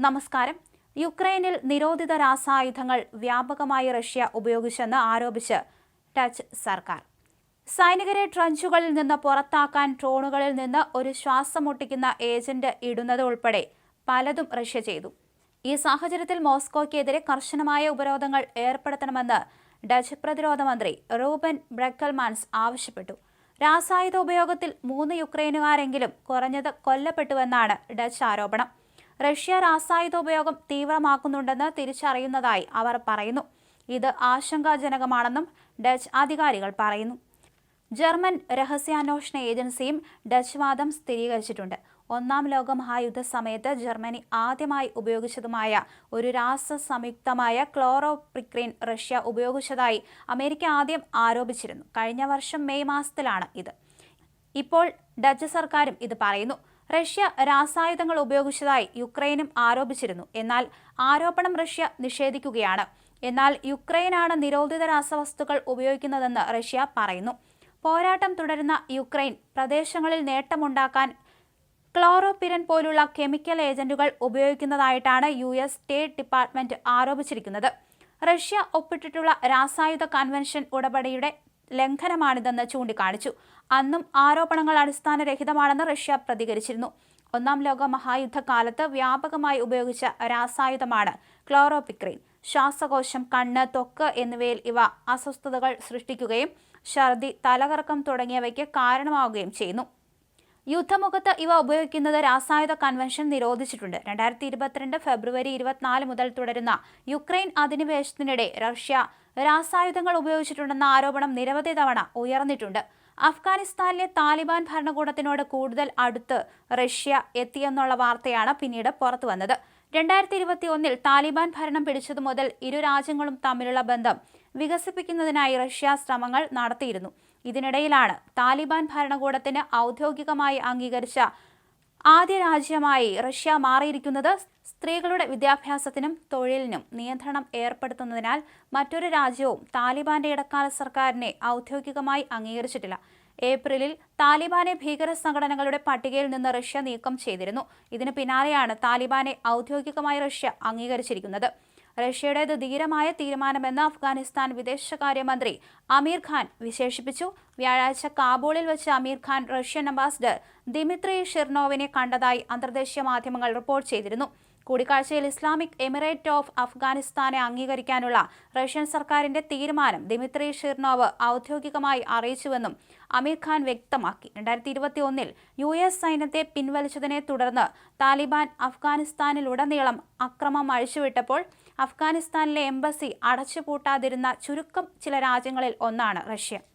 നമസ്കാരം. യുക്രൈനിൽ നിരോധിത രാസായുധങ്ങൾ വ്യാപകമായി റഷ്യ ഉപയോഗിച്ചെന്ന് ആരോപിച്ച് ഡച്ച് സർക്കാർ. സൈനികരെ ട്രഞ്ചുകളിൽ നിന്ന് പുറത്താക്കാൻ ഡ്രോണുകളിൽ നിന്ന് ഒരു ശ്വാസം മുട്ടിക്കുന്ന ഏജന്റ് ഇടുന്നത് ഉൾപ്പെടെ പലതും റഷ്യ ചെയ്തു. ഈ സാഹചര്യത്തിൽ മോസ്കോയ്ക്കെതിരെ കർശനമായ ഉപരോധങ്ങൾ ഏർപ്പെടുത്തണമെന്ന് ഡച്ച് പ്രതിരോധ മന്ത്രി റൂബൻ ബ്രെക്കൽമാൻസ് ആവശ്യപ്പെട്ടു. രാസായുധ ഉപയോഗത്തിൽ 3 യുക്രൈനുകാരെങ്കിലും കുറഞ്ഞത് കൊല്ലപ്പെട്ടുവെന്നാണ് ഡച്ച് ആരോപണം. റഷ്യ രാസായുധ ഉപയോഗം തീവ്രമാക്കുന്നുണ്ടെന്ന് തിരിച്ചറിയുന്നതായി അവർ പറയുന്നു. ഇത് ആശങ്കാജനകമാണെന്നും ഡച്ച് അധികാരികൾ പറയുന്നു. ജർമ്മൻ രഹസ്യാന്വേഷണ ഏജൻസിയും ഡച്ച് വാദം സ്ഥിരീകരിച്ചിട്ടുണ്ട്. ഒന്നാം ലോക മഹായുദ്ധ സമയത്ത് ജർമ്മനി ആദ്യമായി ഉപയോഗിച്ചതുമായ ഒരു രാസസംയുക്തമായ ക്ലോറോപിക്രിൻ റഷ്യ ഉപയോഗിച്ചതായി അമേരിക്ക ആദ്യം ആരോപിച്ചിരുന്നു. കഴിഞ്ഞ വർഷം മെയ് മാസത്തിലാണ് ഇത്. ഇപ്പോൾ ഡച്ച് സർക്കാരും ഇത് പറയുന്നു. റഷ്യ രാസായുധങ്ങൾ ഉപയോഗിച്ചതായി യുക്രൈനും ആരോപിച്ചിരുന്നു. എന്നാൽ ആരോപണം റഷ്യ നിഷേധിക്കുകയാണ്. എന്നാൽ യുക്രൈനാണ് നിരോധിത രാസവസ്തുക്കൾ ഉപയോഗിക്കുന്നതെന്ന് റഷ്യ പറയുന്നു. പോരാട്ടം തുടരുന്ന യുക്രൈൻ പ്രദേശങ്ങളിൽ നേട്ടമുണ്ടാക്കാൻ ക്ലോറോപിരൻ പോലുള്ള കെമിക്കൽ ഏജന്റുകൾ ഉപയോഗിക്കുന്നതായിട്ടാണ് US സ്റ്റേറ്റ് ഡിപ്പാർട്ട്മെന്റ് ആരോപിച്ചിരിക്കുന്നത്. റഷ്യ ഒപ്പിട്ടിട്ടുള്ള രാസായുധ കൺവെൻഷൻ ഉടമ്പടിയുടെ ലംഘനമാണിതെന്ന് ചൂണ്ടിക്കാണിച്ചു. അന്നും ആരോപണങ്ങൾ അടിസ്ഥാനരഹിതമാണെന്ന് റഷ്യ പ്രതികരിച്ചിരുന്നു. ഒന്നാം ലോക മഹായുദ്ധകാലത്ത് വ്യാപകമായി ഉപയോഗിച്ച രാസായുധമാണ് ക്ലോറോപിക്രിൻ. ശ്വാസകോശം, കണ്ണ്, ത്വക്ക് എന്നിവയിൽ ഇവ അസ്വസ്ഥതകൾ സൃഷ്ടിക്കുകയും ഛർദി, തലകറക്കം തുടങ്ങിയവയ്ക്ക് കാരണമാവുകയും ചെയ്യുന്നു. യുദ്ധമുഖത്ത് ഇവ ഉപയോഗിക്കുന്നത് രാസായുധ കൺവെൻഷൻ നിരോധിച്ചിട്ടുണ്ട്. 2022 ഫെബ്രുവരി 24 മുതൽ തുടരുന്ന യുക്രൈൻ അധിനിവേശത്തിനിടെ റഷ്യ രാസായുധങ്ങൾ ഉപയോഗിച്ചിട്ടുണ്ടെന്ന ആരോപണം നിരവധി തവണ ഉയർന്നിട്ടുണ്ട്. അഫ്ഗാനിസ്ഥാനിലെ താലിബാൻ ഭരണകൂടത്തിനോട് കൂടുതൽ അടുത്ത് റഷ്യ എത്തിയെന്നുള്ള വാർത്തയാണ് പിന്നീട് പുറത്തുവന്നത്. 2021 താലിബാൻ ഭരണം പിടിച്ചതു മുതൽ ഇരു രാജ്യങ്ങളും തമ്മിലുള്ള ബന്ധം വികസിപ്പിക്കുന്നതിനായി റഷ്യ ശ്രമങ്ങൾ നടത്തിയിരുന്നു. ഇതിനിടയിലാണ് താലിബാൻ ഭരണകൂടത്തിന് ഔദ്യോഗികമായി അംഗീകരിച്ച ആദ്യ രാജ്യമായി റഷ്യ മാറിയിരിക്കുന്നത്. സ്ത്രീകളുടെ വിദ്യാഭ്യാസത്തിനും തൊഴിലിനും നിയന്ത്രണം ഏർപ്പെടുത്തുന്നതിനാൽ മറ്റൊരു രാജ്യവും താലിബാന്റെ ഇടക്കാല സർക്കാരിനെ ഔദ്യോഗികമായി അംഗീകരിച്ചിട്ടില്ല. ഏപ്രിലിൽ താലിബാനെ ഭീകര സംഘടനകളുടെ പട്ടികയിൽ നിന്ന് റഷ്യ നീക്കം ചെയ്തിരുന്നു. ഇതിന് പിന്നാലെയാണ് താലിബാനെ ഔദ്യോഗികമായി റഷ്യ അംഗീകരിച്ചിരിക്കുന്നത്. റഷ്യയുടേത് ധീരമായ തീരുമാനമെന്ന് അഫ്ഗാനിസ്ഥാൻ വിദേശകാര്യമന്ത്രി അമീർ ഖാൻ വിശേഷിപ്പിച്ചു. വ്യാഴാഴ്ച കാബൂളിൽ വെച്ച് അമീർ ഖാൻ റഷ്യൻ അംബാസിഡർ ദിമിത്രി ഷിർനോവിനെ കണ്ടതായി അന്തർദേശീയ മാധ്യമങ്ങൾ റിപ്പോർട്ട് ചെയ്തിരുന്നു. കൂടിക്കാഴ്ചയിൽ ഇസ്ലാമിക് എമിറേറ്റ് ഓഫ് അഫ്ഗാനിസ്ഥാനെ അംഗീകരിക്കാനുള്ള റഷ്യൻ സർക്കാരിന്റെ തീരുമാനം ദിമിത്രി ഷിർനോവ് ഔദ്യോഗികമായി അറിയിച്ചുവെന്നും അമീർ ഖാൻ വ്യക്തമാക്കി. 2021 US സൈന്യത്തെ പിൻവലിച്ചതിനെ തുടർന്ന് താലിബാൻ അഫ്ഗാനിസ്ഥാനിലുടനീളം അക്രമം അഴിച്ചുവിട്ടപ്പോൾ അഫ്ഗാനിസ്ഥാനിലെ എംബസി അടച്ചുപൂട്ടാതിരുന്ന ചുരുക്കം ചില രാജ്യങ്ങളിൽ ഒന്നാണ് റഷ്യ.